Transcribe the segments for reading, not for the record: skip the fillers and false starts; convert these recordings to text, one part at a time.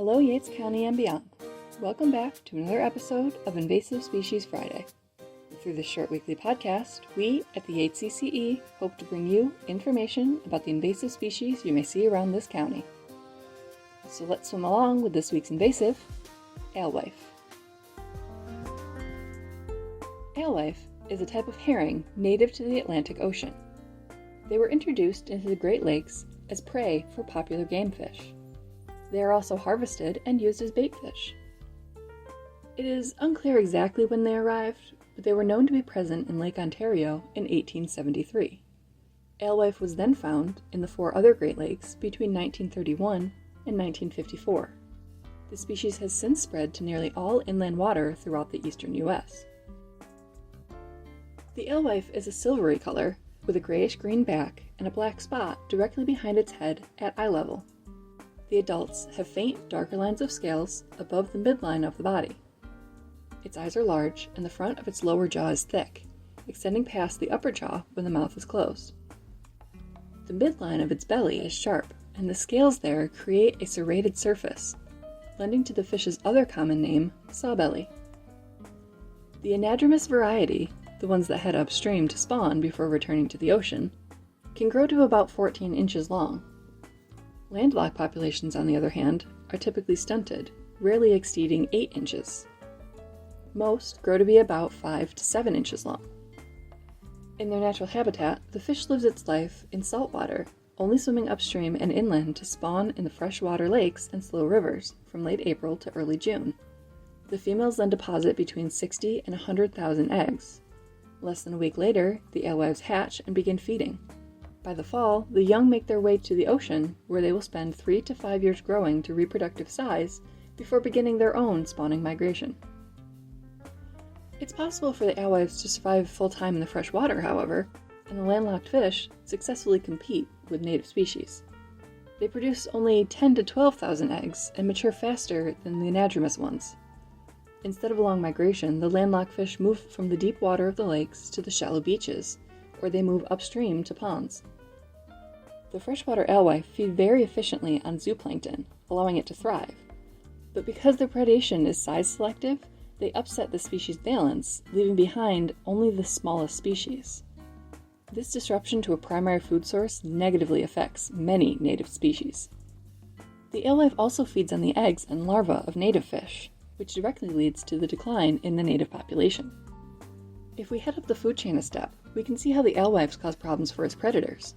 Hello Yates County and beyond. Welcome back to another episode of Invasive Species Friday. Through this short weekly podcast, we at the Yates CCE hope to bring you information about the invasive species you may see around this county. So let's swim along with this week's invasive, Alewife. Alewife is a type of herring native to the Atlantic Ocean. They were introduced into the Great Lakes as prey for popular game fish. They are also harvested and used as bait fish. It is unclear exactly when they arrived, but they were known to be present in Lake Ontario in 1873. Alewife was then found in the 4 other Great Lakes between 1931 and 1954. The species has since spread to nearly all inland water throughout the eastern U.S. The alewife is a silvery color with a grayish-green back and a black spot directly behind its head at eye level. The adults have faint, darker lines of scales above the midline of the body. Its eyes are large, and the front of its lower jaw is thick, extending past the upper jaw when the mouth is closed. The midline of its belly is sharp, and the scales there create a serrated surface, lending to the fish's other common name, sawbelly. The anadromous variety, the ones that head upstream to spawn before returning to the ocean, can grow to about 14 inches long. Landlocked populations, on the other hand, are typically stunted, rarely exceeding 8 inches. Most grow to be about 5 to 7 inches long. In their natural habitat, the fish lives its life in saltwater, only swimming upstream and inland to spawn in the freshwater lakes and slow rivers from late April to early June. The females then deposit between 60 and 100,000 eggs. Less than a week later, the alewives hatch and begin feeding. By the fall, the young make their way to the ocean, where they will spend 3 to 5 years growing to reproductive size before beginning their own spawning migration. It's possible for the alewives to survive full-time in the fresh water, however, and the landlocked fish successfully compete with native species. They produce only 10 to 12,000 eggs and mature faster than the anadromous ones. Instead of a long migration, the landlocked fish move from the deep water of the lakes to the shallow beaches, or they move upstream to ponds. The freshwater alewife feed very efficiently on zooplankton, allowing it to thrive. But because their predation is size selective, they upset the species balance, leaving behind only the smallest species. This disruption to a primary food source negatively affects many native species. The alewife also feeds on the eggs and larvae of native fish, which directly leads to the decline in the native population. If we head up the food chain a step, we can see how the alewives cause problems for its predators.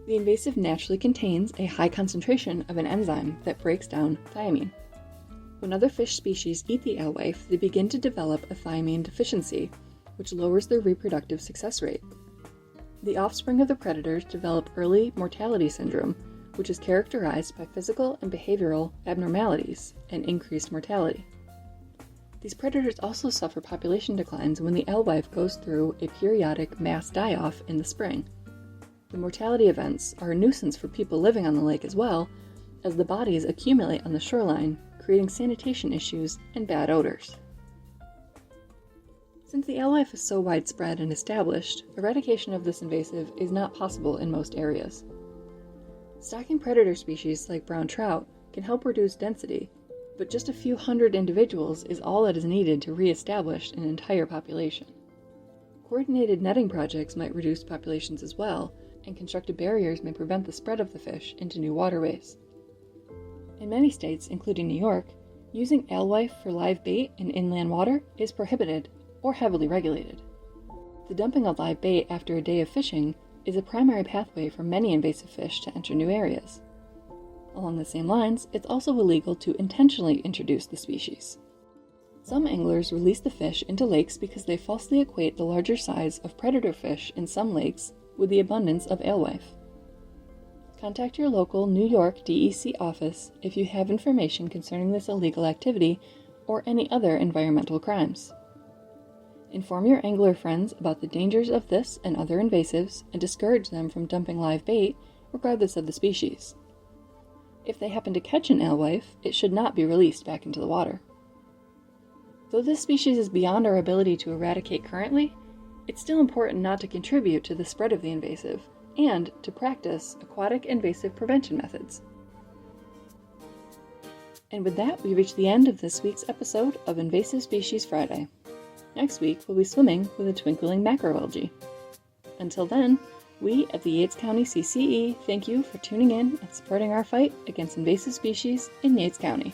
The invasive naturally contains a high concentration of an enzyme that breaks down thiamine. When other fish species eat the alewife, they begin to develop a thiamine deficiency, which lowers their reproductive success rate. The offspring of the predators develop early mortality syndrome, which is characterized by physical and behavioral abnormalities and increased mortality. These predators also suffer population declines when the alewife goes through a periodic mass die-off in the spring. The mortality events are a nuisance for people living on the lake as well, as the bodies accumulate on the shoreline, creating sanitation issues and bad odors. Since the alewife is so widespread and established, eradication of this invasive is not possible in most areas. Stocking predator species like brown trout can help reduce density, but just a few hundred individuals is all that is needed to re-establish an entire population. Coordinated netting projects might reduce populations as well, and constructed barriers may prevent the spread of the fish into new waterways. In many states, including New York, using alewife for live bait in inland water is prohibited or heavily regulated. The dumping of live bait after a day of fishing is a primary pathway for many invasive fish to enter new areas. Along the same lines, it's also illegal to intentionally introduce the species. Some anglers release the fish into lakes because they falsely equate the larger size of predator fish in some lakes with the abundance of alewife. Contact your local New York DEC office if you have information concerning this illegal activity or any other environmental crimes. Inform your angler friends about the dangers of this and other invasives and discourage them from dumping live bait, regardless of the species. If they happen to catch an alewife, it should not be released back into the water. Though this species is beyond our ability to eradicate currently, it's still important not to contribute to the spread of the invasive and to practice aquatic invasive prevention methods. And with that, we reach the end of this week's episode of Invasive Species Friday. Next week, we'll be swimming with a twinkling macroalgae. Until then, we at the Yates County CCE thank you for tuning in and supporting our fight against invasive species in Yates County.